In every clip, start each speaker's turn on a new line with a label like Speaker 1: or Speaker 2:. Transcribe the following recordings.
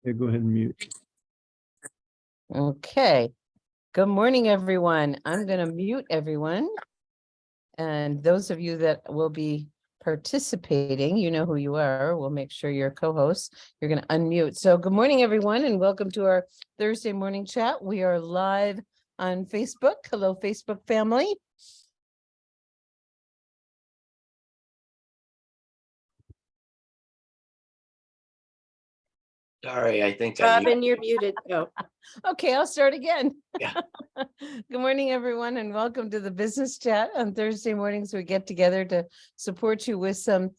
Speaker 1: Yeah, go ahead and mute.
Speaker 2: Okay. Good morning, everyone. I'm going to mute everyone. And those of you that will be participating, you know who you are. We'll make sure you're co-hosts. You're going to unmute. So good morning, everyone, and welcome to our Thursday morning chat. We are live on Facebook. Hello, Facebook family.
Speaker 3: Sorry, I think
Speaker 4: Robin, you're muted. Oh,
Speaker 2: Okay, I'll start again.
Speaker 3: Yeah.
Speaker 2: Good morning, everyone, and welcome to the business chat. On Thursday mornings, we get together to support you with some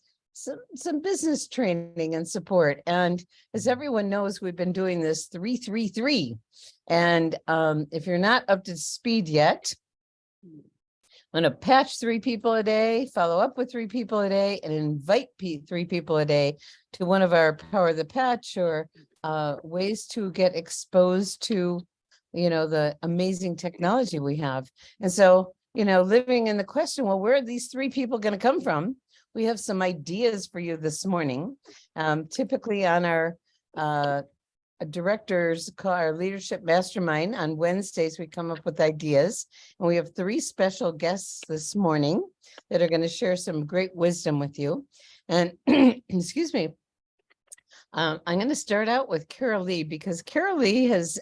Speaker 2: business training and support. And as everyone knows, we've been doing this 3-3-3. And if you're not up to speed yet, I'm going to patch 3 people a day, follow up with 3 people a day, and invite 3 people a day to one of our Power the Patch or ways to get exposed to, the amazing technology we have. And so, living in the question, well, where are these 3 people going to come from? We have some ideas for you this morning. Typically on our directors call our leadership mastermind on Wednesdays, we come up with ideas, and we have 3 special guests this morning that are going to share some great wisdom with you. And excuse me, I'm going to start out with Carol Lee, because Carol Lee is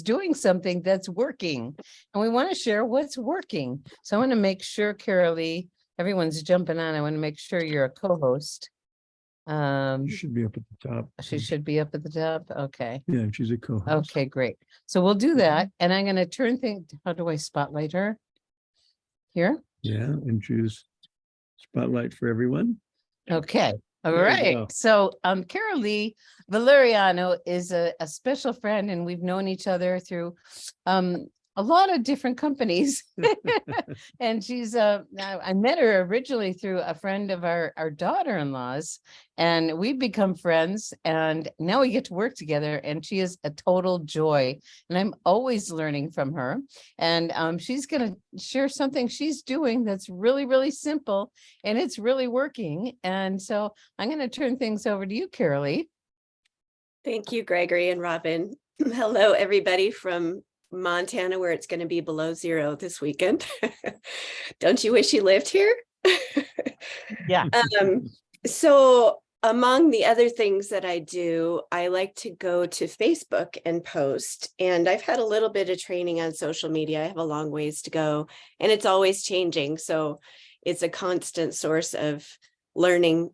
Speaker 2: doing something that's working, and we want to share what's working. So I want to make sure, Carol Lee, everyone's jumping on. I want to make sure you're a co-host.
Speaker 1: You should be up at the top.
Speaker 2: She should be up at the top. Okay.
Speaker 1: Yeah, she's a co-host.
Speaker 2: Okay, great. So we'll do that. And I'm going to turn things. How do I spotlight her? Here?
Speaker 1: Yeah, and choose spotlight for everyone.
Speaker 2: Okay. All
Speaker 1: There you
Speaker 2: right.
Speaker 1: go.
Speaker 2: So Carol Lee Valeriano is a special friend, and we've known each other through a lot of different companies. And she's I met her originally through a friend of our daughter-in-law's, and we've become friends, and now we get to work together, and she is a total joy, and I'm always learning from her. And she's going to share something she's doing that's really, really simple, and it's really working. And so I'm going to turn things over to you, Carol Lee.
Speaker 4: thank you, Gregory and Robin. Hello, everybody from Montana, where it's going to be below 0 this weekend. Don't you wish you lived here?
Speaker 2: Yeah.
Speaker 4: So among the other things that I do, I like to go to Facebook and post. And I've had a little bit of training on social media. I have a long ways to go, and it's always changing. So it's a constant source of learning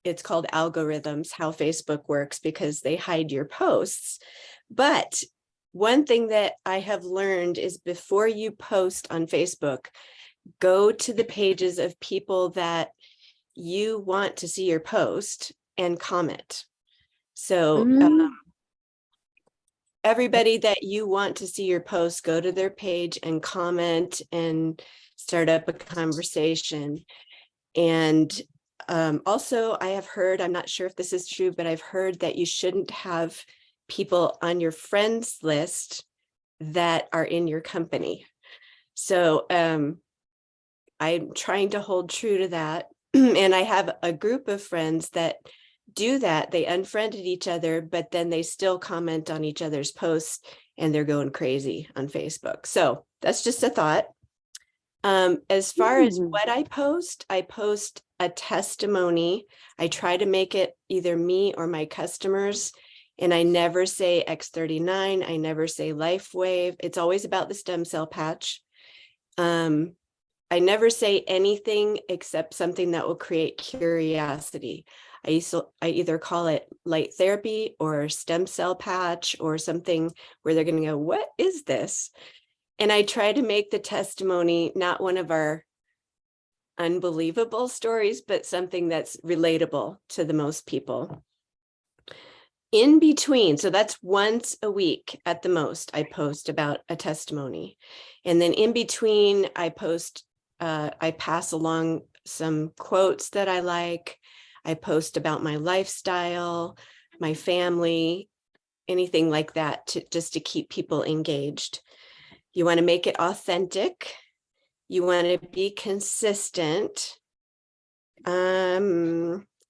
Speaker 4: it's called algorithms, how Facebook works, because they hide your posts. But one thing that I have learned is, before you post on Facebook, go to the pages of people that you want to see your post and comment. So everybody that you want to see your post, go to their page and comment and start up a conversation. And also, I have heard, I'm not sure if this is true, but I've heard that you shouldn't have people on your friends list that are in your company. So I'm trying to hold true to that. And I have a group of friends that do that. They unfriended each other, but then they still comment on each other's posts, and they're going crazy on Facebook. So that's just a thought. As far as what I post a testimony. I try to make it either me or my customers. And I never say X39. I never say LifeWave. It's always about the stem cell patch. I never say anything except something that will create curiosity. I either call it light therapy or stem cell patch, or something where they're going to go, what is this? And I try to make the testimony not one of our unbelievable stories, but something that's relatable to the most people. In between, so that's once a week at the most, I post about a testimony. And then in between, I pass along some quotes that I like. I post about my lifestyle, my family, anything like that, just to keep people engaged. You want to make it authentic. You want to be consistent.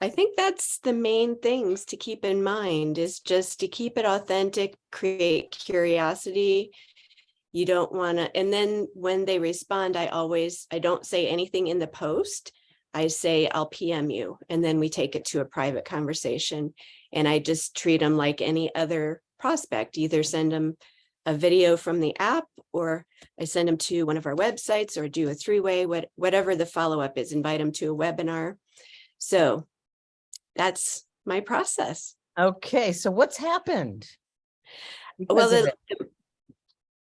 Speaker 4: I think that's the main things to keep in mind, is just to keep it authentic, create curiosity. You don't want to, and then when they respond, I don't say anything in the post. I say, I'll PM you, and then we take it to a private conversation. And I just treat them like any other prospect, either send them a video from the app, or I send them to one of our websites, or do a three-way, whatever the follow-up is, invite them to a webinar. So that's my process.
Speaker 2: Okay, so what's happened?
Speaker 4: Well,
Speaker 2: Because of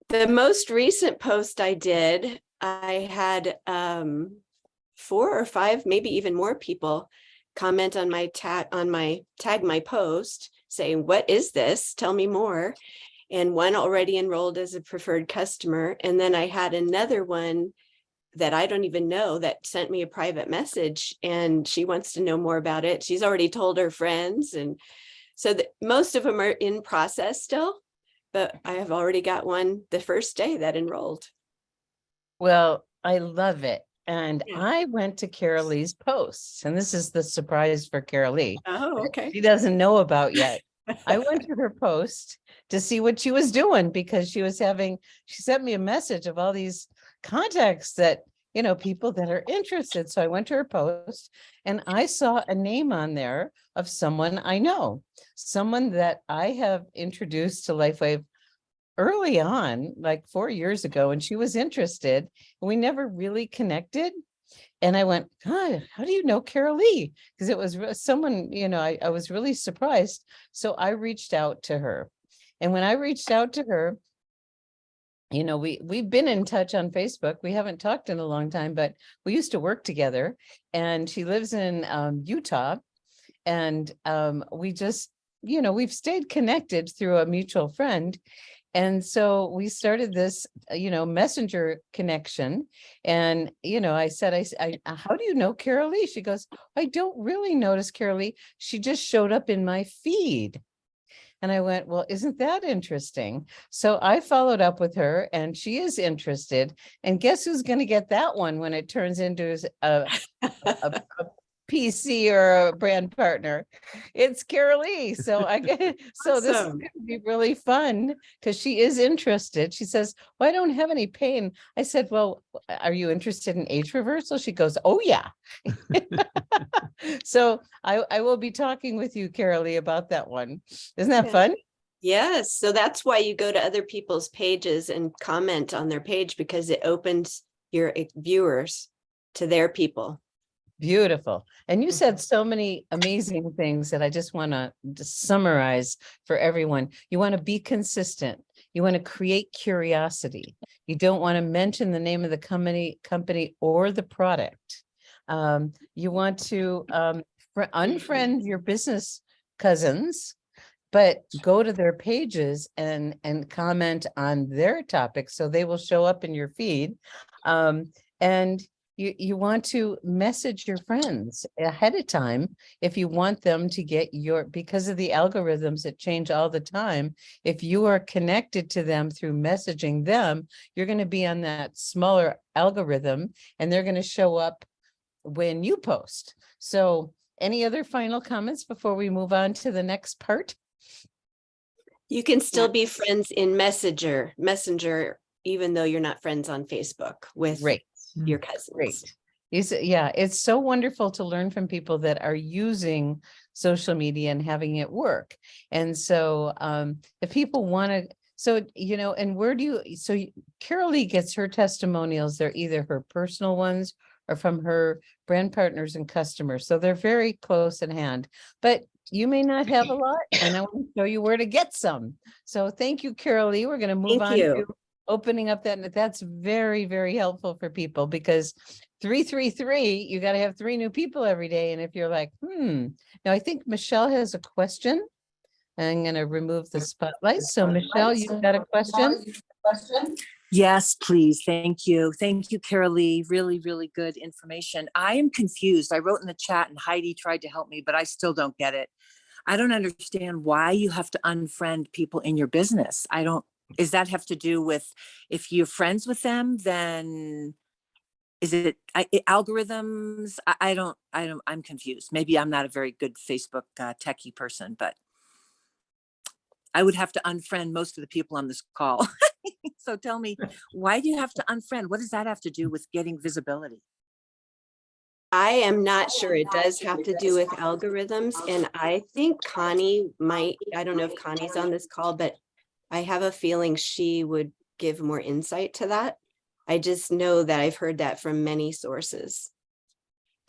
Speaker 4: the most recent post I did, I had 4 or 5, maybe even more people comment on my tag my post saying, what is this? Tell me more. And one already enrolled as a preferred customer. And then I had another one that I don't even know that sent me a private message, and she wants to know more about it. She's already told her friends. And so most of them are in process still, but I have already got one the first day that enrolled.
Speaker 2: Well, I love it. And
Speaker 4: Yeah.
Speaker 2: I went to Carol Lee's posts, and this is the surprise for Carol Lee.
Speaker 4: Oh, okay.
Speaker 2: She doesn't know about yet. I went to her post to see what she was doing, because she sent me a message of all these contacts that, people that are interested. So I went to her post and I saw a name on there of someone I know, someone that I have introduced to LifeWave early on, like 4 years ago, and she was interested, and we never really connected. And I went, God, how do you know Carol Lee? Because it was someone, I was really surprised. So I reached out to her. And when I reached out to her, we've been in touch on Facebook. We haven't talked in a long time, but we used to work together. And she lives in Utah. And we just, we've stayed connected through a mutual friend. And so we started this, messenger connection. And, I said, how do you know Carol Lee? She goes, I don't really notice Carol Lee. She just showed up in my feed. And I went, well, isn't that interesting? So I followed up with her, and she is interested. And guess who's going to get that one when it turns into a PC or a brand partner? It's Carol Lee. So so this is
Speaker 4: Awesome.
Speaker 2: going to be really fun, because she is interested. She says, well, I don't have any pain. I said, well, are you interested in age reversal? She goes, oh yeah. So I will be talking with you, Carol Lee, about that one. Isn't that
Speaker 4: Yeah.
Speaker 2: fun?
Speaker 4: Yes. So that's why you go to other people's pages and comment on their page, because it opens your viewers to their people.
Speaker 2: Beautiful. And you said so many amazing things that I just want to summarize for everyone. You want to be consistent. You want to create curiosity. You don't want to mention the name of the company or the product. You want to unfriend your business cousins, but go to their pages and comment on their topics, so they will show up in your feed. And you want to message your friends ahead of time if you want them to get because of the algorithms that change all the time. If you are connected to them through messaging them, you're going to be on that smaller algorithm, and they're going to show up when you post. So any other final comments before we move on to the next part?
Speaker 4: You can still be friends in Messenger, even though you're not friends on Facebook with
Speaker 2: Great.
Speaker 4: your cousins.
Speaker 2: Great. Yeah, it's so wonderful to learn from people that are using social media and having it work. And so if people want to, and where do you, Carol Lee gets her testimonials. They're either her personal ones or from her brand partners and customers. So they're very close in hand, but you may not have a lot, and I want to show you where to get some. So thank you, Carol Lee. We're going to move on to opening up that's very, very helpful for people, because 333, you got to have 3 new people every day. And if you're like, now I think Michelle has a question. I'm going to remove the spotlight. So Michelle, you've got a question?
Speaker 3: Yes, please. Thank you. Thank you, Carol Lee. Really, really good information. I am confused. I wrote in the chat and Heidi tried to help me, but I still don't get it. I don't understand why you have to unfriend people in your business. Does that have to do with if you're friends with them, then is it algorithms? I'm confused. Maybe I'm not a very good Facebook techie person, but I would have to unfriend most of the people on this call. So tell me, why do you have to unfriend? What does that have to do with getting visibility?
Speaker 4: I am not sure. It does have to do with algorithms, and I think Connie might, I don't know if Connie's on this call, but I have a feeling she would give more insight to that. I just know that I've heard that from many sources.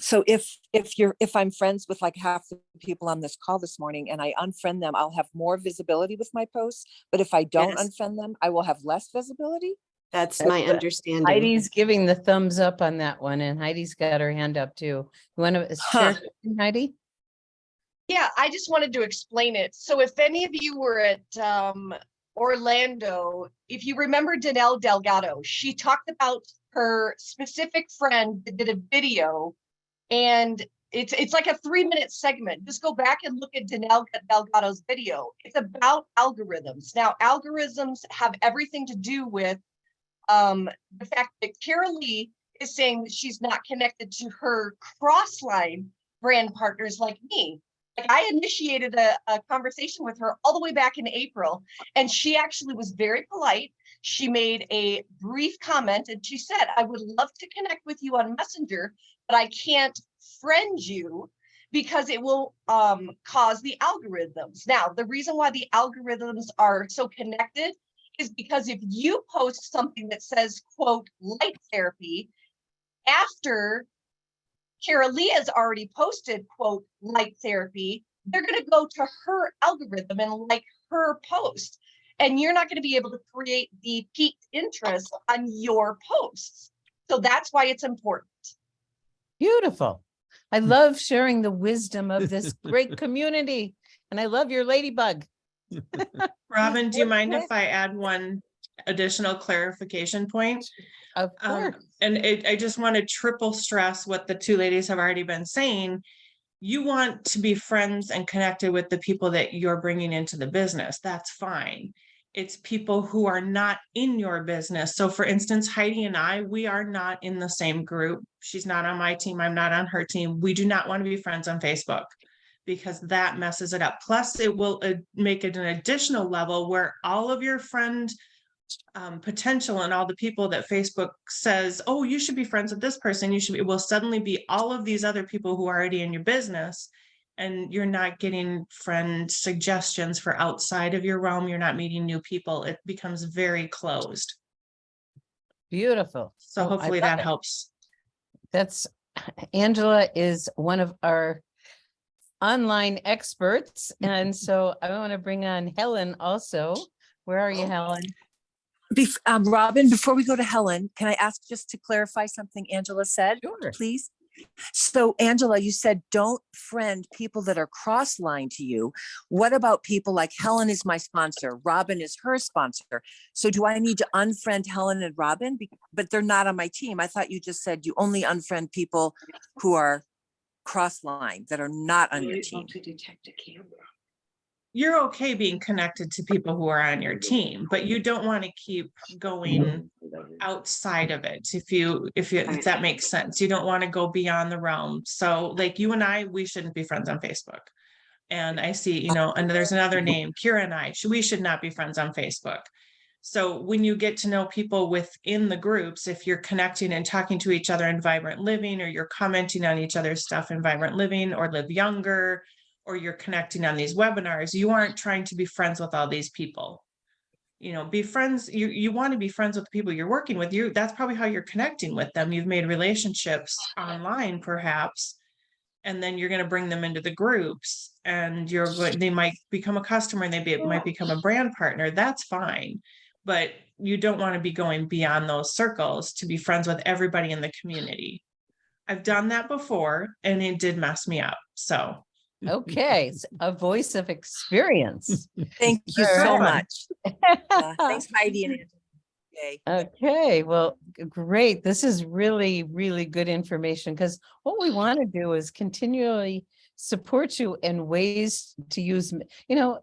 Speaker 3: So if I'm friends with like half the people on this call this morning and I unfriend them, I'll have more visibility with my posts. But if I don't
Speaker 4: Yes.
Speaker 3: unfriend them, I will have less visibility.
Speaker 4: That's my
Speaker 2: what
Speaker 4: understanding.
Speaker 2: Heidi's giving the thumbs up on that one, and Heidi's got her hand up too. You want to share,
Speaker 3: Huh.
Speaker 2: something, Heidi?
Speaker 5: Yeah, I just wanted to explain it. So if any of you were at Orlando, if you remember Danelle Delgado, she talked about her specific friend that did a video, and it's like a 3-minute segment. Just go back and look at Danelle Delgado's video. It's about algorithms. Now, algorithms have everything to do with the fact that Carol Lee is saying that she's not connected to her Crossline brand partners like me. Like, I initiated a conversation with her all the way back in April, and she actually was very polite. She made a brief comment and she said, I would love to connect with you on Messenger, but I can't friend you because it will cause the algorithms. Now, the reason why the algorithms are so connected is because if you post something that says, quote, light therapy, after Carol Lee has already posted, quote, light therapy, they're going to go to her algorithm and like her post. And you're not going to be able to create the piqued interest on your posts. So that's why it's important.
Speaker 2: Beautiful. I love sharing the wisdom of this great community, and I love your ladybug.
Speaker 6: Robin, do you mind
Speaker 2: Okay.
Speaker 6: if I add one additional clarification point?
Speaker 2: Of course.
Speaker 6: I just want to triple stress what the two ladies have already been saying. You want to be friends and connected with the people that you're bringing into the business. That's fine. It's people who are not in your business. So for instance, Heidi and I, we are not in the same group. She's not on my team. I'm not on her team. We do not want to be friends on Facebook, because that messes it up. Plus, it will make it an additional level where all of your friend potential and all the people that Facebook says, oh, you should be friends with this person, you should be, it will suddenly be all of these other people who are already in your business, and you're not getting friend suggestions for outside of your realm. You're not meeting new people. It becomes very closed.
Speaker 2: Beautiful.
Speaker 6: So
Speaker 2: Oh, I
Speaker 6: hopefully
Speaker 2: love
Speaker 6: that
Speaker 2: it.
Speaker 6: helps.
Speaker 2: That's Angela is one of our online experts. And so I want to bring on Helen also. Where are you, Helen?
Speaker 3: Robin, before we go to Helen, can I ask just to clarify something Angela said,
Speaker 2: Sure.
Speaker 3: please? So Angela, you said don't friend people that are cross-line to you. What about people like Helen is my sponsor, Robin is her sponsor? So do I need to unfriend Helen and Robin? But they're not on my team. I thought you just said you only unfriend people who are cross-line, that are not on your team.
Speaker 6: You're okay being connected to people who are on your team, but you don't want to keep going outside of it. If that makes sense, you don't want to go beyond the realm. So like you and I, we shouldn't be friends on Facebook. And I see, and there's another name, Kira and I, we should not be friends on Facebook. So when you get to know people within the groups, if you're connecting and talking to each other in Vibrant Living, or you're commenting on each other's stuff in Vibrant Living or Live Younger, or you're connecting on these webinars, you aren't trying to be friends with all these people. Be friends. You want to be friends with the people you're working with. That's probably how you're connecting with them. You've made relationships online, perhaps, and then you're going to bring them into the groups, and they might become a customer, and might become a brand partner. That's fine. But you don't want to be going beyond those circles to be friends with everybody in the community. I've done that before, and it did mess me up. So.
Speaker 2: Okay, it's a voice of experience.
Speaker 3: Thank you
Speaker 2: All
Speaker 3: so
Speaker 6: right.
Speaker 3: much. Thanks, Heidi and Angela. Okay.
Speaker 2: Okay, well, great. This is really, really good information, because what we want to do is continually support you in ways to use,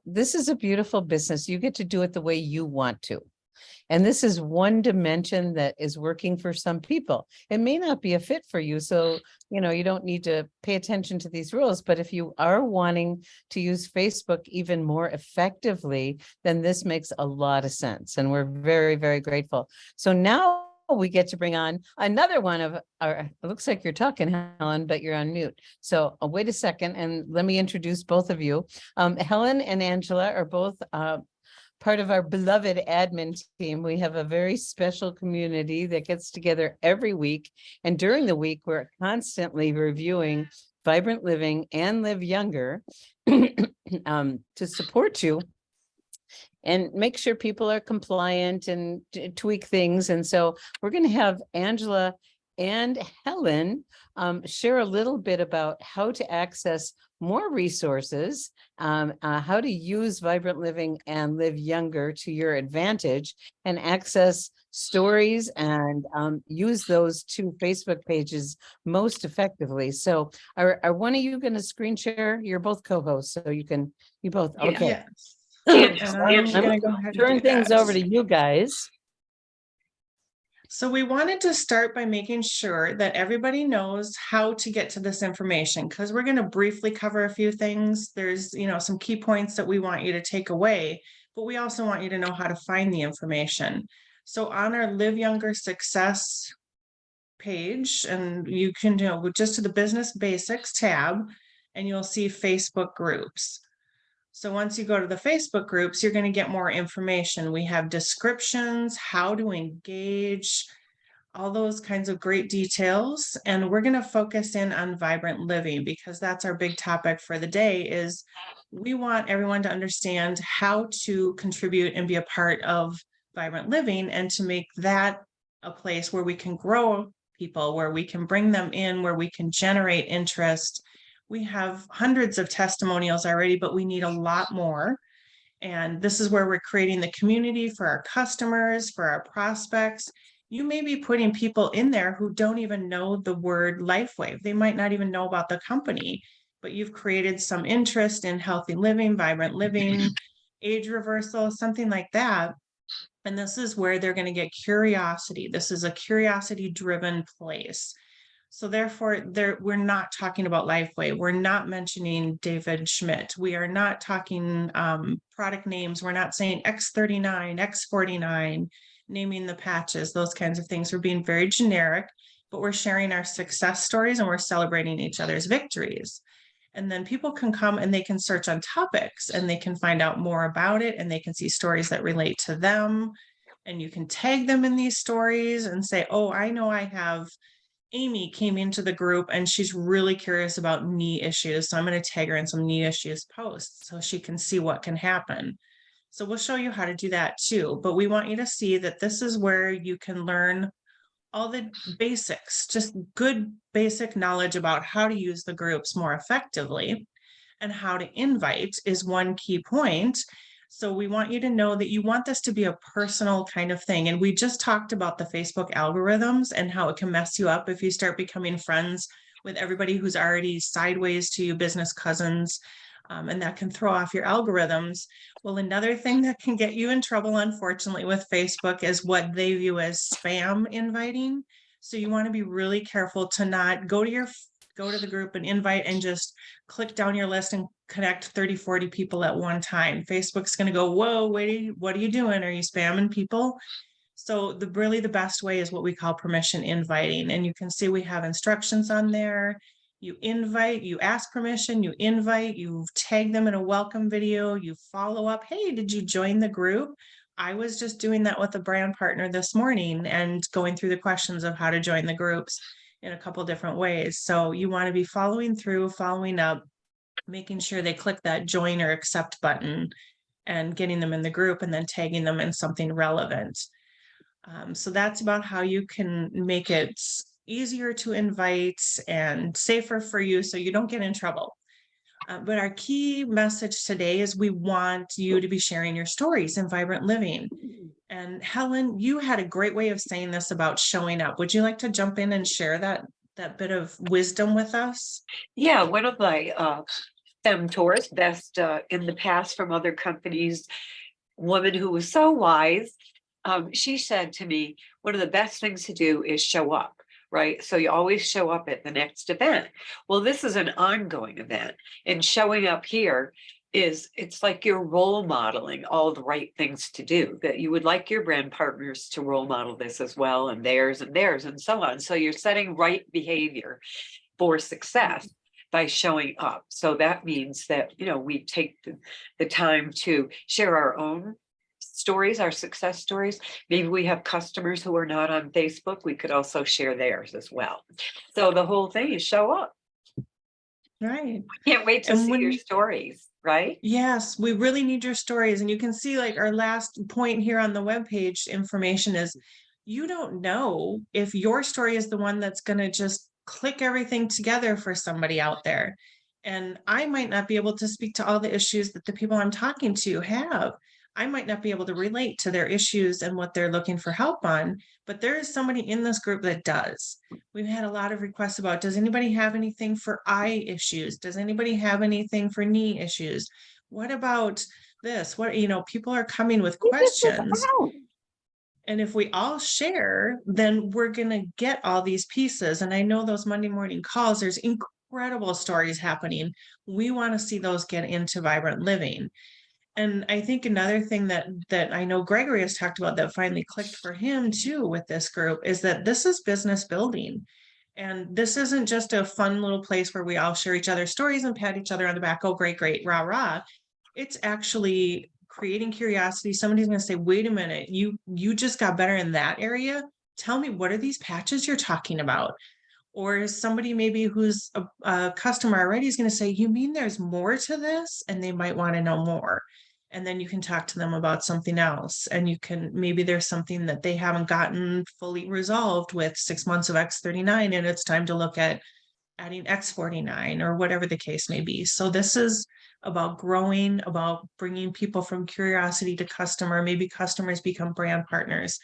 Speaker 2: this is a beautiful business. You get to do it the way you want to. And this is one dimension that is working for some people. It may not be a fit for you. So, you don't need to pay attention to these rules. But if you are wanting to use Facebook even more effectively, then this makes a lot of sense. And we're very, very grateful. So now we get to bring on another one of our, it looks like you're talking, Helen, but you're on mute. So wait a second and let me introduce both of you. Helen and Angela are both part of our beloved admin team. We have a very special community that gets together every week. And during the week, we're constantly reviewing Vibrant Living and Live Younger to support you and make sure people are compliant and tweak things. And so we're going to have Angela and Helen share a little bit about how to access more resources, how to use Vibrant Living and Live Younger to your advantage, and access stories and use those two Facebook pages most effectively. So are one of you going to screen share? You're both co-hosts, so you both, okay.
Speaker 6: Yes.
Speaker 2: And
Speaker 6: And I'm gonna go ahead and
Speaker 2: turn
Speaker 6: do
Speaker 2: things
Speaker 6: that.
Speaker 2: over to you guys.
Speaker 6: So we wanted to start by making sure that everybody knows how to get to this information, because we're going to briefly cover a few things. There's, some key points that we want you to take away, but we also want you to know how to find the information. So on our Live Younger Success page, and you can go just to the Business Basics tab, and you'll see Facebook groups. So once you go to the Facebook groups, you're going to get more information. We have descriptions, how to engage, all those kinds of great details. And we're going to focus in on Vibrant Living, because that's our big topic for the day. Is we want everyone to understand how to contribute and be a part of Vibrant Living, and to make that a place where we can grow people, where we can bring them in, where we can generate interest. We have hundreds of testimonials already, but we need a lot more. And this is where we're creating the community for our customers, for our prospects. You may be putting people in there who don't even know the word LifeWave. They might not even know about the company, but you've created some interest in healthy living, vibrant living, age reversal, something like that. And this is where they're going to get curiosity. This is a curiosity-driven place. So therefore, we're not talking about LifeWave. We're not mentioning David Schmidt. We are not talking product names. We're not saying X39, X49, naming the patches, those kinds of things. We're being very generic, but we're sharing our success stories and we're celebrating each other's victories. And then people can come and they can search on topics and they can find out more about it, and they can see stories that relate to them. And you can tag them in these stories and say, oh, I know I have Amy came into the group and she's really curious about knee issues. So I'm going to tag her in some knee issues posts so she can see what can happen. So we'll show you how to do that too. But we want you to see that this is where you can learn all the basics, just good basic knowledge about how to use the groups more effectively, and how to invite is one key point. So we want you to know that you want this to be a personal kind of thing. And we just talked about the Facebook algorithms and how it can mess you up if you start becoming friends with everybody who's already sideways to you, business cousins, and that can throw off your algorithms. Well, another thing that can get you in trouble, unfortunately, with Facebook is what they view as spam inviting. So you want to be really careful to not go to the group and invite and just click down your list and connect 30, 40 people at one time. Facebook's going to go, whoa, wait, what are you doing? Are you spamming people? So the best way is what we call permission inviting. And you can see we have instructions on there. You invite, you ask permission, you invite, you tag them in a welcome video, you follow up. Hey, did you join the group? I was just doing that with a brand partner this morning and going through the questions of how to join the groups in a couple different ways. So you want to be following through, following up, making sure they click that join or accept button and getting them in the group, and then tagging them in something relevant. So that's about how you can make it easier to invite and safer for you so you don't get in trouble. But our key message today is we want you to be sharing your stories in Vibrant Living. And Helen, you had a great way of saying this about showing up. Would you like to jump in and share that bit of wisdom with us?
Speaker 7: Yeah, one of my mentors, best in the past from other companies, woman who was so wise, she said to me, one of the best things to do is show up, right? So you always show up at the next event. Well, this is an ongoing event, and showing up here it's like you're role modeling all the right things to do, that you would like your brand partners to role model this as well, and theirs and so on. So you're setting right behavior for success by showing up. So that means that, we take the time to share our own stories, our success stories. Maybe we have customers who are not on Facebook. We could also share theirs as well. So the whole thing is show up.
Speaker 6: Right.
Speaker 7: Can't wait to
Speaker 6: And
Speaker 7: see your
Speaker 6: when-
Speaker 7: stories, right?
Speaker 6: Yes, we really need your stories. And you can see like our last point here on the webpage information is you don't know if your story is the one that's going to just click everything together for somebody out there. And I might not be able to speak to all the issues that the people I'm talking to have. I might not be able to relate to their issues and what they're looking for help on, but there is somebody in this group that does. We've had a lot of requests about, does anybody have anything for eye issues? Does anybody have anything for knee issues? What about this? People are coming with questions. And if we all share, then we're going to get all these pieces. And I know those Monday morning calls, there's incredible stories happening. We want to see those get into Vibrant Living. And I think another thing that I know Gregory has talked about that finally clicked for him too with this group is that this is business building. And this isn't just a fun little place where we all share each other's stories and pat each other on the back. Oh, great, great, rah, rah. It's actually creating curiosity. Somebody's going to say, wait a minute, you just got better in that area. Tell me, what are these patches you're talking about? Or somebody maybe who's a customer already is going to say, you mean there's more to this? And they might want to know more. And then you can talk to them about something else. And maybe there's something that they haven't gotten fully resolved with 6 months of X39, and it's time to look at adding X49 or whatever the case may be. So this is about growing, about bringing people from curiosity to customer. Maybe customers become brand partners.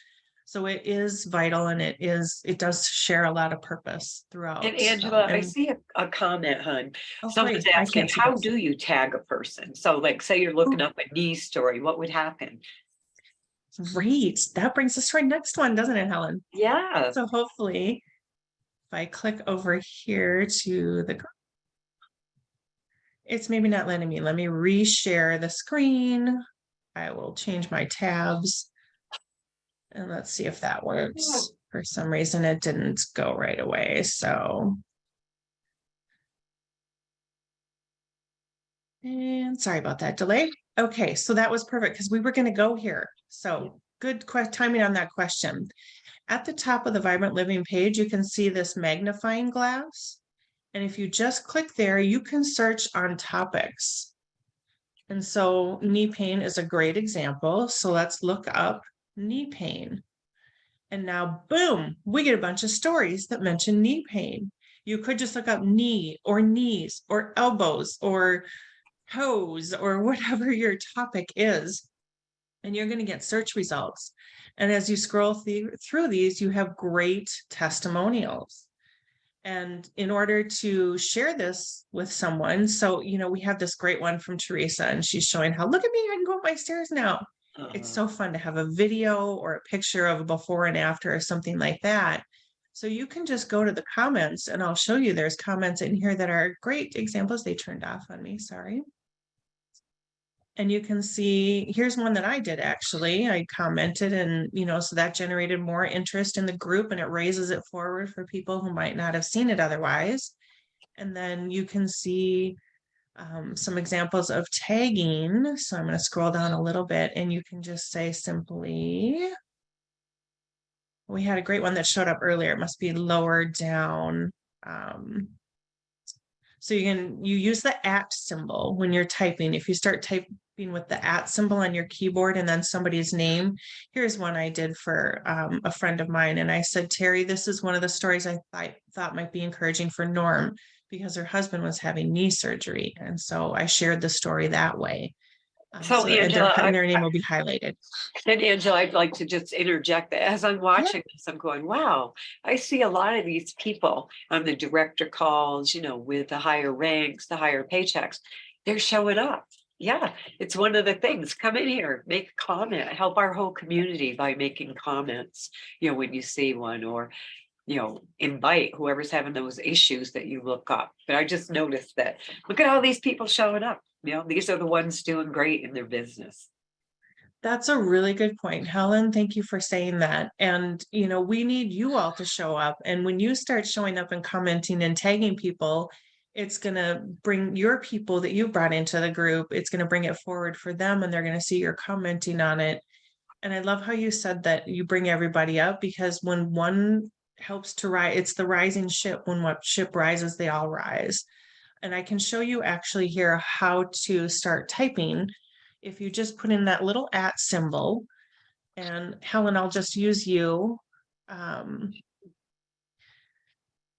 Speaker 6: So it is vital, and it does share a lot of purpose throughout.
Speaker 7: And Angela, I see a comment, hon.
Speaker 6: Oh,
Speaker 7: Someone's
Speaker 6: great. I
Speaker 7: asking,
Speaker 6: can't see
Speaker 7: how
Speaker 6: this.
Speaker 7: do you tag a person? So like, say you're looking up a knee story, what would happen?
Speaker 6: Great. That brings us to our next one, doesn't it, Helen?
Speaker 7: Yeah.
Speaker 6: So hopefully, if I click over here to it's maybe not letting me. Let me reshare the screen. I will change my tabs. And let's see if that works. For some reason, it didn't go right away. So. And sorry about that delay. Okay, so that was perfect because we were going to go here. So good timing on that question. At the top of the Vibrant Living page, you can see this magnifying glass. And if you just click there, you can search on topics. And so knee pain is a great example. So let's look up knee pain. And now, boom, we get a bunch of stories that mention knee pain. You could just look up knee or knees or elbows or toes or whatever your topic is, and you're going to get search results. And as you scroll through these, you have great testimonials. And in order to share this with someone, so, we have this great one from Teresa, and she's showing how, look at me, I can go up my stairs now. It's so fun to have a video or a picture of a before and after or something like that. So you can just go to the comments, and I'll show you there's comments in here that are great examples. They turned off on me, sorry. And you can see, here's one that I did actually. I commented and, so that generated more interest in the group, and it raises it forward for people who might not have seen it otherwise. And then you can see some examples of tagging. So I'm going to scroll down a little bit, and you can just say simply, we had a great one that showed up earlier. It must be lower down. So you use the @ symbol when you're typing. If you start typing with the @ symbol on your keyboard and then somebody's name, here's one I did for a friend of mine. And I said, Terry, this is one of the stories I thought might be encouraging for Norm, because her husband was having knee surgery. And so I shared the story that way.
Speaker 7: So
Speaker 6: Angela,
Speaker 7: Angela,
Speaker 6: their name will be highlighted.
Speaker 7: And Angela, I'd like to just interject that as I'm watching this, I'm going, wow, I see a lot of these people on the director calls, with the higher ranks, the higher paychecks, they're showing up. Yeah, it's one of the things. Come in here, make a comment, help our whole community by making comments, when you see one, or, invite whoever's having those issues that you look up. But I just noticed that, look at all these people showing up, these are the ones doing great in their business.
Speaker 6: That's a really good point, Helen. Thank you for saying that. And, we need you all to show up. And when you start showing up and commenting and tagging people, it's going to bring your people that you brought into the group. It's going to bring it forward for them, and they're going to see you're commenting on it. And I love how you said that you bring everybody up, because when one helps to rise, it's the rising ship. When what ship rises, they all rise. And I can show you actually here how to start typing. If you just put in that little @ symbol, and Helen, I'll just use you.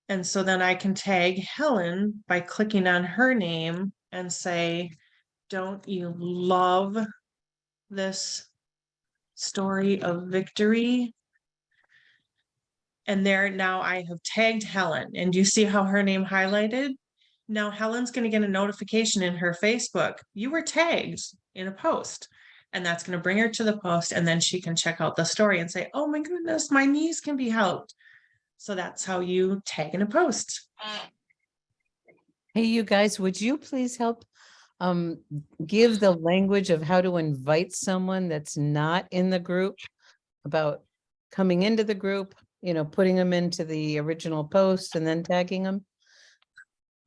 Speaker 6: And so then I can tag Helen by clicking on her name and say, don't you love this story of victory? And there, now I have tagged Helen, and you see how her name highlighted? Now Helen's going to get a notification in her Facebook. You were tagged in a post, and that's going to bring her to the post, and then she can check out the story and say, oh my goodness, my niece can be helped. So that's how you tag in a post.
Speaker 2: Hey, you guys, would you please help give the language of how to invite someone that's not in the group, about coming into the group, putting them into the original post and then tagging them?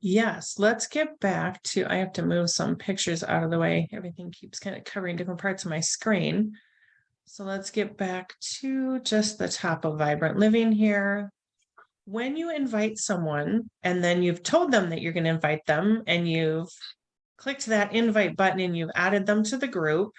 Speaker 6: Yes, let's get back to, I have to move some pictures out of the way. Everything keeps kind of covering different parts of my screen. So let's get back to just the top of Vibrant Living here. When you invite someone, and then you've told them that you're going to invite them, and you've clicked that invite button and you've added them to the group,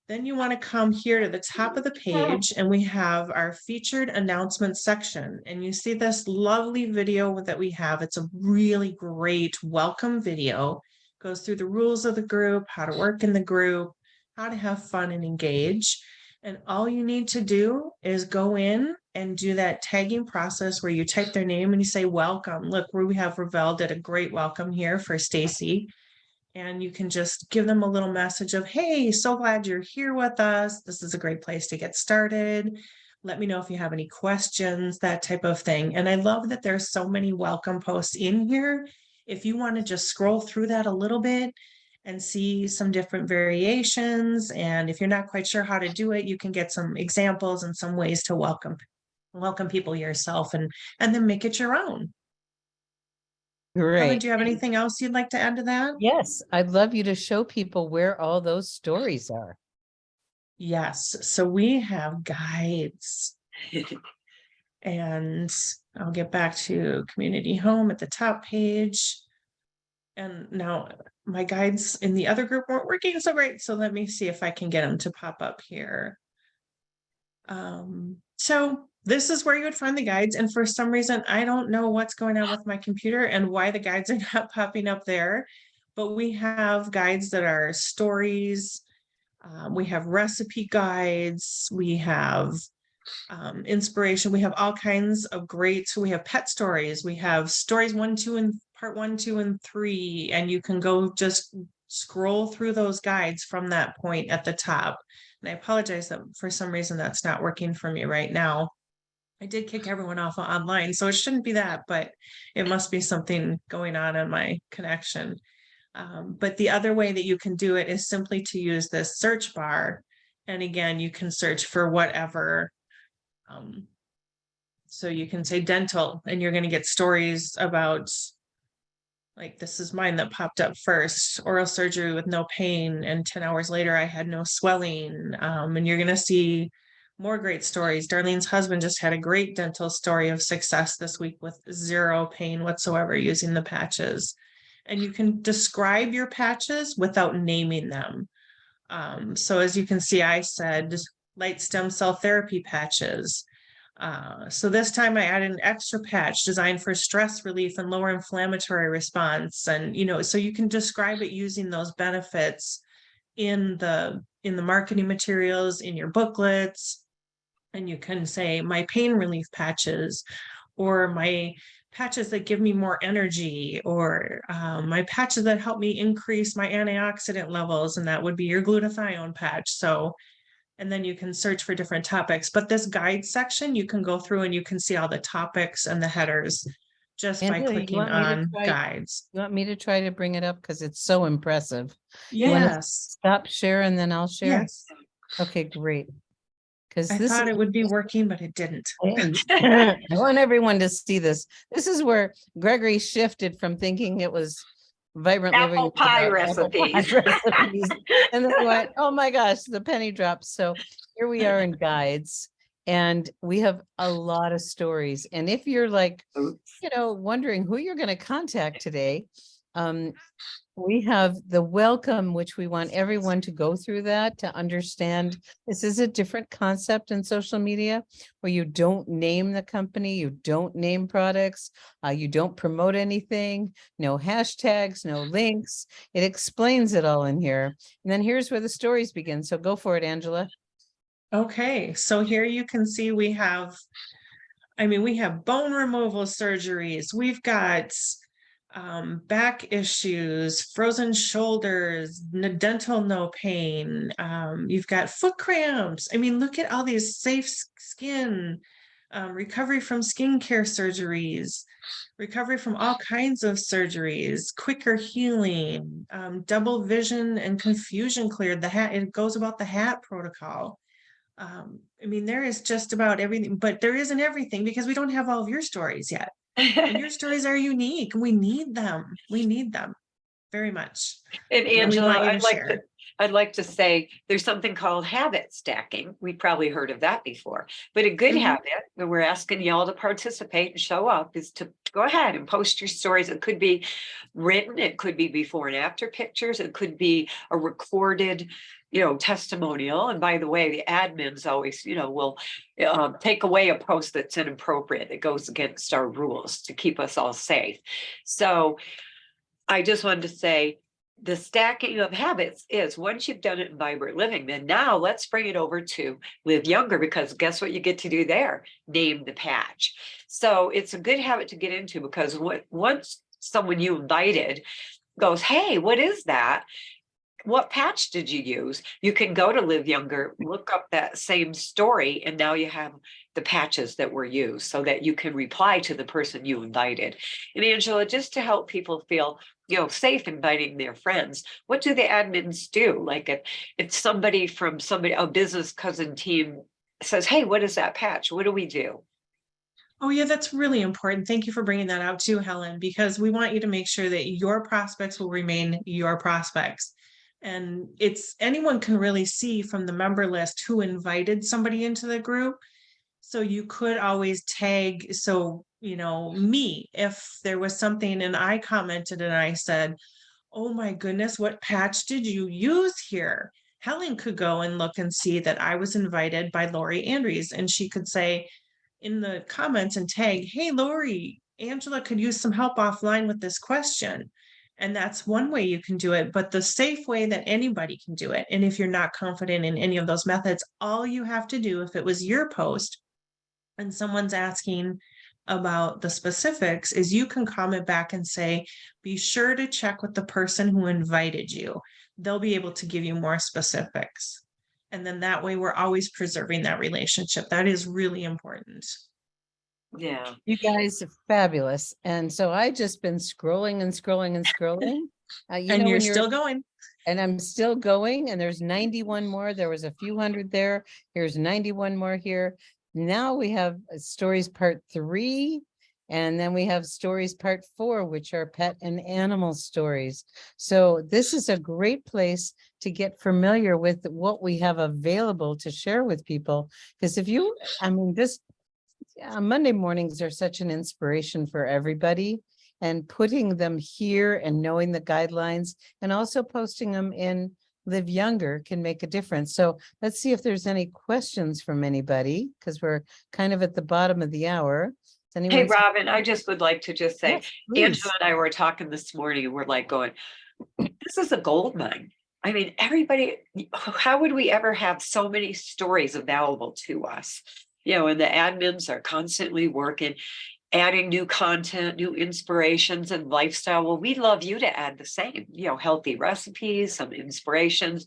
Speaker 6: then you want to come here to the top of the page, and we have our featured announcement section. And you see this lovely video that we have. It's a really great welcome video. Goes through the rules of the group, how to work in the group, how to have fun and engage. And all you need to do is go in and do that tagging process where you type their name and you say, welcome. Look, where we have Ravel did a great welcome here for Stacy. And you can just give them a little message of, hey, so glad you're here with us. This is a great place to get started. Let me know if you have any questions, that type of thing. And I love that there's so many welcome posts in here. If you want to just scroll through that a little bit and see some different variations, and if you're not quite sure how to do it, you can get some examples and some ways to welcome people yourself, and then make it your own. Helen,
Speaker 2: Great.
Speaker 6: do you have anything else you'd like to add to that?
Speaker 2: Yes, I'd love you to show people where all those stories are.
Speaker 6: Yes, so we have guides. And I'll get back to community home at the top page. And now my guides in the other group weren't working so great. So let me see if I can get them to pop up here. So this is where you would find the guides. And for some reason, I don't know what's going on with my computer and why the guides are not popping up there. But we have guides that are stories. We have recipe guides. We have inspiration. We have all kinds of great, so we have pet stories. We have stories 1, 2, and part 1, 2, and 3. And you can go just scroll through those guides from that point at the top. And I apologize that for some reason that's not working for me right now. I did kick everyone off online, so it shouldn't be that, but it must be something going on my connection. But the other way that you can do it is simply to use this search bar. And again, you can search for whatever. So you can say dental, and you're going to get stories about, like, this is mine that popped up first, oral surgery with no pain, and 10 hours later I had no swelling. And you're going to see more great stories. Darlene's husband just had a great dental story of success this week with 0 pain whatsoever using the patches. And you can describe your patches without naming them. So as you can see, I said light stem cell therapy patches. So this time I added an extra patch designed for stress relief and lower inflammatory response. And, so you can describe it using those benefits in the marketing materials, in your booklets. And you can say my pain relief patches, or my patches that give me more energy, or my patches that help me increase my antioxidant levels, and that would be your glutathione patch. So, and then you can search for different topics. But this guide section, you can go through and you can see all the topics and the headers just by
Speaker 2: Angela, you
Speaker 6: clicking
Speaker 2: want me to
Speaker 6: on
Speaker 2: try-
Speaker 6: guides.
Speaker 2: You want me to try to bring it up? Because it's so impressive. wanna-
Speaker 6: Yes,
Speaker 2: Stop share and then I'll share.
Speaker 6: yes.
Speaker 2: Okay, great. Because
Speaker 6: I
Speaker 2: this
Speaker 6: thought
Speaker 2: is
Speaker 6: it would be working, but it didn't.
Speaker 2: I want everyone to see this. This is where Gregory shifted from thinking it was Vibrant Living.
Speaker 7: Apple
Speaker 2: was
Speaker 7: pie
Speaker 2: about apple pie
Speaker 7: recipes.
Speaker 2: recipes. And then he went, oh my gosh, the penny dropped. So here we are in guides. And we have a lot of stories. And if you're like,
Speaker 7: Oops.
Speaker 2: wondering who you're going to contact today, we have the welcome, which we want everyone to go through that to understand this is a different concept in social media where you don't name the company, you don't name products, you don't promote anything, no hashtags, no links. It explains it all in here. And then here's where the stories begin. So go for it, Angela.
Speaker 6: Okay, so here you can see we have bone removal surgeries. We've got back issues, frozen shoulders, dental no pain. You've got foot cramps. I mean, look at all these safe skin, recovery from skincare surgeries, recovery from all kinds of surgeries, quicker healing, double vision and confusion cleared. It goes about the HAT protocol. There is just about everything, but there isn't everything because we don't have all of your stories yet. And your stories are unique. We need them. We need them very much.
Speaker 7: And
Speaker 6: we
Speaker 7: Angela,
Speaker 6: want you to share.
Speaker 7: I'd like to say there's something called habit stacking. We probably heard of that before, but a good habit, and we're asking y'all to participate and show up, is to go ahead and post your stories. It could be written, it could be before and after pictures, it could be a recorded, testimonial. And by the way, the admins always, will take away a post that's inappropriate, that goes against our rules to keep us all safe. So I just wanted to say, the stacking of habits is once you've done it in Vibrant Living, then now let's bring it over to Live Younger, because guess what you get to do there? Name the patch. So it's a good habit to get into, because once someone you invited goes, hey, what is that? What patch did you use? You can go to Live Younger, look up that same story, and now you have the patches that were used so that you can reply to the person you invited. And Angela, just to help people feel safe inviting their friends, what do the admins do? Like if somebody from a business cousin team says, hey, what is that patch? What do we do?
Speaker 6: Oh yeah, that's really important. Thank you for bringing that out too, Helen, because we want you to make sure that your prospects will remain your prospects. And anyone can really see from the member list who invited somebody into the group. So you could always tag, me, if there was something and I commented and I said, oh my goodness, what patch did you use here? Helen could go and look and see that I was invited by Lori Andrews, and she could say in the comments and tag, hey, Lori, Angela could use some help offline with this question. And that's one way you can do it, but the safe way that anybody can do it. And if you're not confident in any of those methods, all you have to do, if it was your post and someone's asking about the specifics, is you can comment back and say, be sure to check with the person who invited you. They'll be able to give you more specifics. And then that way we're always preserving that relationship. That is really important.
Speaker 7: Yeah.
Speaker 2: You guys are fabulous. And so I just been scrolling and scrolling and scrolling.
Speaker 6: And you're still going.
Speaker 2: And I'm still going, and there's 91 more. There was a few hundred there. Here's 91 more here. Now we have stories part 3, and then we have stories part 4, which are pet and animal stories. So this is a great place to get familiar with what we have available to share with people. Because Monday mornings are such an inspiration for everybody, and putting them here and knowing the guidelines and also posting them in Live Younger can make a difference. So let's see if there's any questions from anybody, because we're kind of at the bottom of the hour.
Speaker 7: Hey, Robin, I just would like to just say,
Speaker 2: yes,
Speaker 7: Angela and I were talking this morning, and we're like going, this is a gold mine. I mean, everybody, how would we ever have so many stories available to us? And the admins are constantly working. adding new content, new inspirations and lifestyle. Well, we'd love you to add the same, healthy recipes, some inspirations,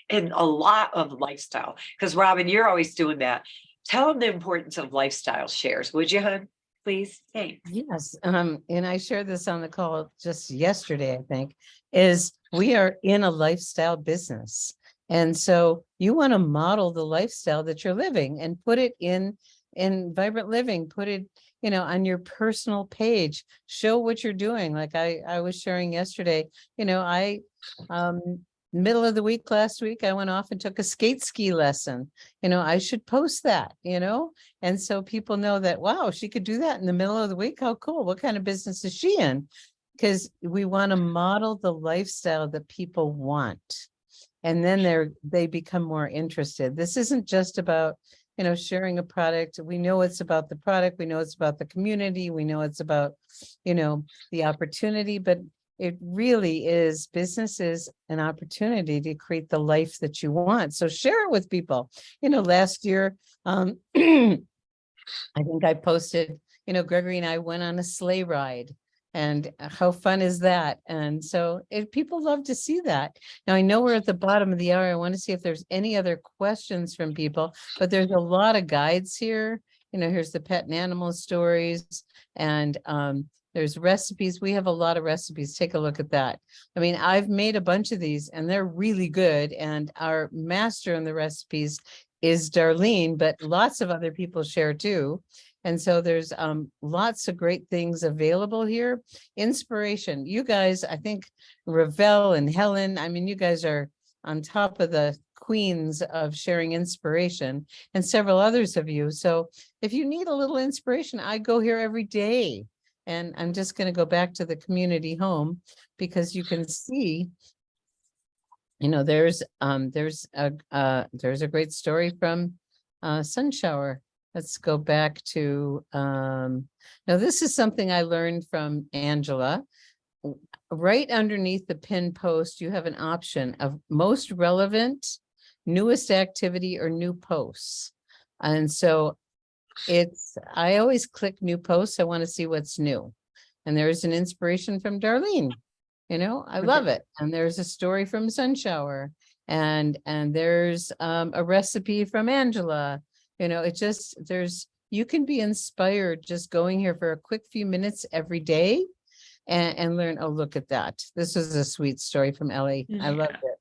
Speaker 7: and a lot of lifestyle. Because Robin, you're always doing that. Tell them the importance of lifestyle shares, would you, hon? Please, thanks.
Speaker 2: Yes, and I shared this on the call just yesterday, I think, is we are in a lifestyle business. And so you want to model the lifestyle that you're living and put it in Vibrant Living, put it, on your personal page, show what you're doing. Like I was sharing yesterday, middle of the week, last week, I went off and took a skate ski lesson. I should post that, and so people know that, wow, she could do that in the middle of the week. How cool. What kind of business is she in? Because we want to model the lifestyle that people want. And then they become more interested. This isn't just about, sharing a product. We know it's about the product. We know it's about the community. We know it's about, the opportunity, but it really is, business is an opportunity to create the life that you want. So share it with people. Last year, I think I posted, Gregory and I went on a sleigh ride. And how fun is that? And so people love to see that. Now, I know we're at the bottom of the hour. I want to see if there's any other questions from people, but there's a lot of guides here. Here's the pet and animal stories, and there's recipes. We have a lot of recipes. Take a look at that. I mean, I've made a bunch of these and they're really good. And our master in the recipes is Darlene, but lots of other people share too. And so there's lots of great things available here. Inspiration. You guys, I think Ravel and Helen, I mean, you guys are on top of the queens of sharing inspiration, and several others of you. So if you need a little inspiration, I go here every day. And I'm just going to go back to the community home because you can see, there's a great story from Sunshower. Let's go back to, now this is something I learned from Angela. Right underneath the pin post, you have an option of most relevant, newest activity, or new posts. And so I always click new posts. I want to see what's new. And there's an inspiration from Darlene. I love it. And there's a story from Sunshower, and there's a recipe from Angela. You can be inspired just going here for a quick few minutes every day and learn. Oh, look at that. This is a sweet story from Ellie. I loved it.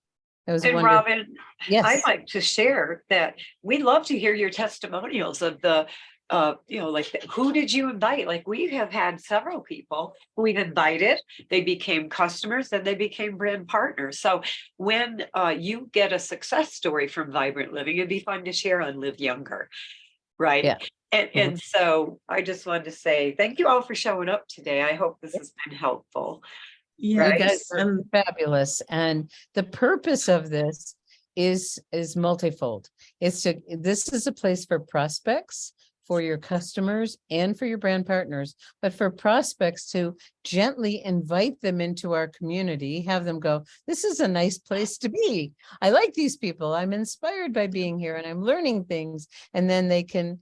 Speaker 2: It was
Speaker 7: And
Speaker 2: wonderful.
Speaker 7: Robin,
Speaker 2: Yes.
Speaker 7: I'd like to share that we'd love to hear your testimonials of the, who did you invite? Like, we have had several people who we've invited, they became customers, then they became brand partners. So when you get a success story from Vibrant Living, it'd be fun to share on Live Younger, right?
Speaker 2: Yeah.
Speaker 7: And so I just wanted to say, thank you all for showing up today. I hope this has been helpful.
Speaker 2: You
Speaker 7: Right.
Speaker 2: guys are fabulous. And the purpose of this is multifold. This is a place for prospects, for your customers, and for your brand partners, but for prospects to gently invite them into our community, have them go, this is a nice place to be. I like these people. I'm inspired by being here and I'm learning things. And then they can,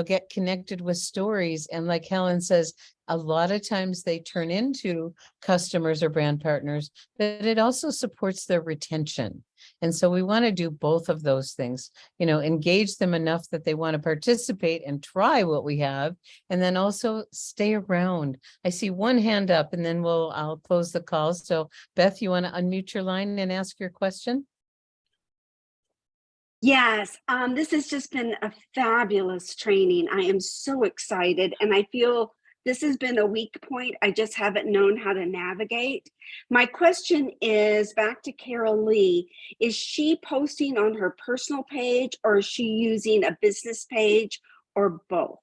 Speaker 2: get connected with stories. And like Helen says, a lot of times they turn into customers or brand partners, but it also supports their retention. And so we want to do both of those things, engage them enough that they want to participate and try what we have, and then also stay around. I see one hand up, and then I'll close the call. So Beth, you want to unmute your line and ask your question?
Speaker 8: Yes, this has just been a fabulous training. I am so excited, and I feel this has been a weak point. I just haven't known how to navigate. My question is back to Carol Lee. Is she posting on her personal page, or is she using a business page, or both?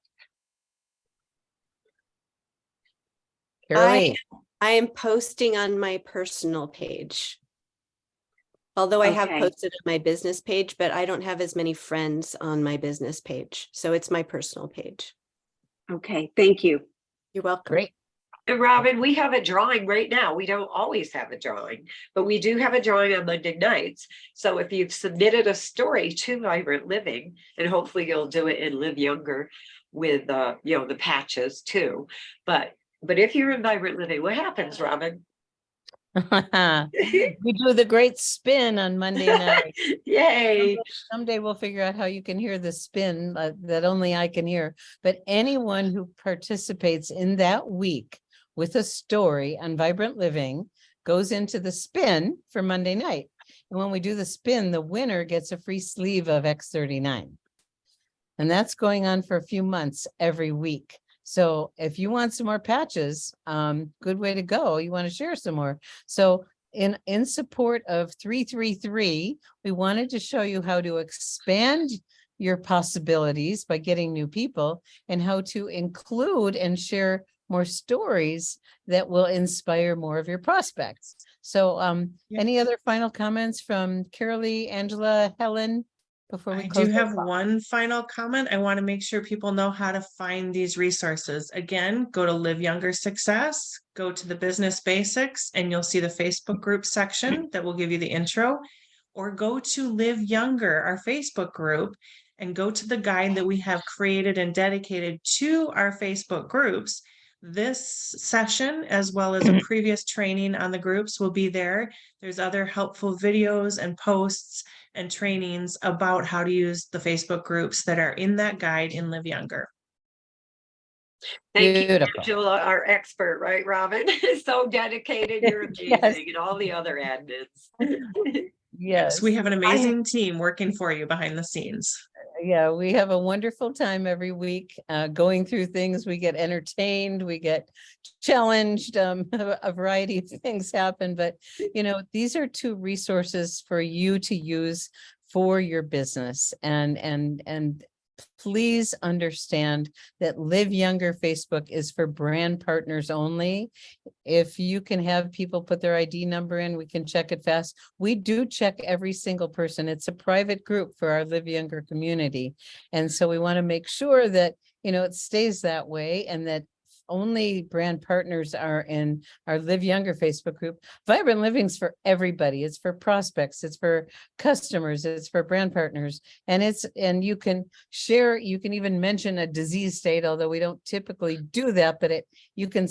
Speaker 2: Carol Lee.
Speaker 4: I am posting on my personal page. Although I have
Speaker 8: Okay.
Speaker 4: posted on my business page, but I don't have as many friends on my business page. So it's my personal page.
Speaker 8: Okay, thank you.
Speaker 4: You're welcome.
Speaker 2: Great.
Speaker 7: And Robin, we have a drawing right now. We don't always have a drawing, but we do have a drawing on Monday nights. So if you've submitted a story to Vibrant Living, and hopefully you'll do it in Live Younger with, the patches too. But if you're in Vibrant Living, what happens, Robin?
Speaker 2: We do the great spin on Monday night.
Speaker 7: Yay.
Speaker 2: Someday we'll figure out how you can hear the spin that only I can hear. But anyone who participates in that week with a story on Vibrant Living goes into the spin for Monday night. And when we do the spin, the winner gets a free sleeve of X39. And that's going on for a few months every week. So if you want some more patches, good way to go. You want to share some more. So in support of 333, we wanted to show you how to expand your possibilities by getting new people and how to include and share more stories that will inspire more of your prospects. So any other final comments from Carolee, Angela, Helen? Before we
Speaker 6: I
Speaker 2: close
Speaker 6: do
Speaker 2: this
Speaker 6: have
Speaker 2: off?
Speaker 6: one final comment. I want to make sure people know how to find these resources. Again, go to Live Younger Success, go to the Business Basics, and you'll see the Facebook group section that will give you the intro, or go to Live Younger, our Facebook group, and go to the guide that we have created and dedicated to our Facebook groups. This session, as well as a previous training on the groups, will be there. There's other helpful videos and posts and trainings about how to use the Facebook groups that are in that guide in Live Younger.
Speaker 7: Thank you,
Speaker 2: Beautiful.
Speaker 7: Angela, our expert, right, Robin? So dedicated, you're amazing,
Speaker 2: Yes.
Speaker 7: and all the other admins.
Speaker 2: Yes.
Speaker 6: We have an amazing team working for you behind the scenes.
Speaker 2: Yeah, we have a wonderful time every week going through things. We get entertained, we get challenged, a variety of things happen. But, these are two resources for you to use for your business. And please understand that Live Younger Facebook is for brand partners only. If you can have people put their ID number in, we can check it fast. We do check every single person. It's a private group for our Live Younger community. And so we want to make sure that, it stays that way and that only brand partners are in our Live Younger Facebook group. Vibrant Living's for everybody. It's for prospects. It's for customers. It's for brand partners. And you can share, you can even mention a disease state, although we don't typically do that, but you can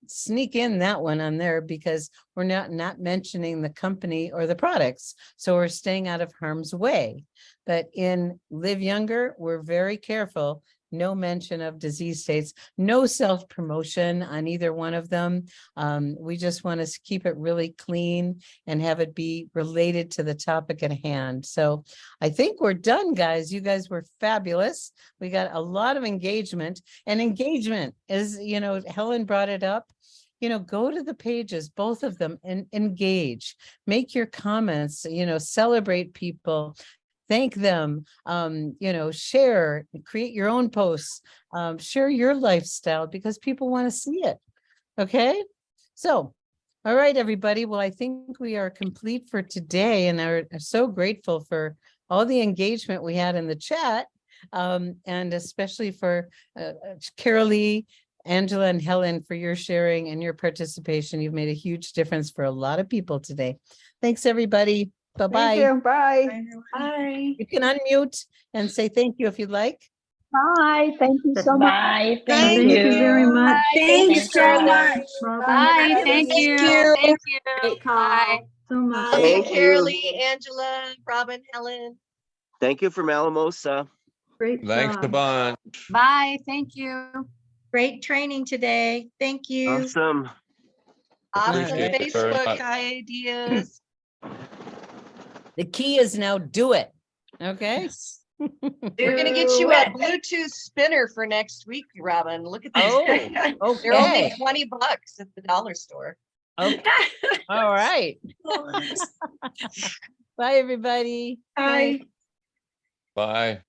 Speaker 2: sneak in that one on there because we're not mentioning the company or the products. So we're staying out of harm's way. But in Live Younger, we're very careful. No mention of disease states, no self-promotion on either one of them. We just want to keep it really clean and have it be related to the topic at hand. So I think we're done, guys. You guys were fabulous. We got a lot of engagement, and engagement is, Helen brought it up. Go to the pages, both of them, and engage, make your comments, celebrate people. Thank them, share, create your own posts, share your lifestyle because people want to see it. Okay. So, all right, everybody. Well, I think we are complete for today and are so grateful for all the engagement we had in the chat, and especially for Carolee, Angela, and Helen for your sharing and your participation. You've made a huge difference for a lot of people today. Thanks, everybody. Bye-bye.
Speaker 9: Thank you. Bye.
Speaker 8: Bye.
Speaker 2: You can unmute and say thank you if you'd like.
Speaker 9: Bye. Thank you so much.
Speaker 10: Bye.
Speaker 9: Thank
Speaker 10: Thank you.
Speaker 9: very much.
Speaker 8: Thanks so much.
Speaker 10: Bye. Thank you. Thank you.
Speaker 8: Great call.
Speaker 10: Bye.
Speaker 9: So much.
Speaker 5: Bye,
Speaker 11: Thank you.
Speaker 5: Carolee, Angela, Robin, Helen.
Speaker 11: Thank you from Alamosa.
Speaker 9: Great
Speaker 12: Thanks a
Speaker 9: job.
Speaker 12: bunch.
Speaker 10: Bye. Thank you.
Speaker 13: Great training today. Thank you.
Speaker 11: Awesome.
Speaker 5: Awesome
Speaker 11: Appreciate
Speaker 12: it very
Speaker 5: Facebook
Speaker 12: much.
Speaker 5: ideas.
Speaker 2: The key is now do it. Okay.
Speaker 5: We're gonna get you a Bluetooth spinner for next week, Robin. Look at this.
Speaker 2: Oh,
Speaker 5: They're only
Speaker 2: okay.
Speaker 5: $20 at the dollar store.
Speaker 2: Okay. All right. Bye, everybody.
Speaker 8: Bye.
Speaker 12: Bye.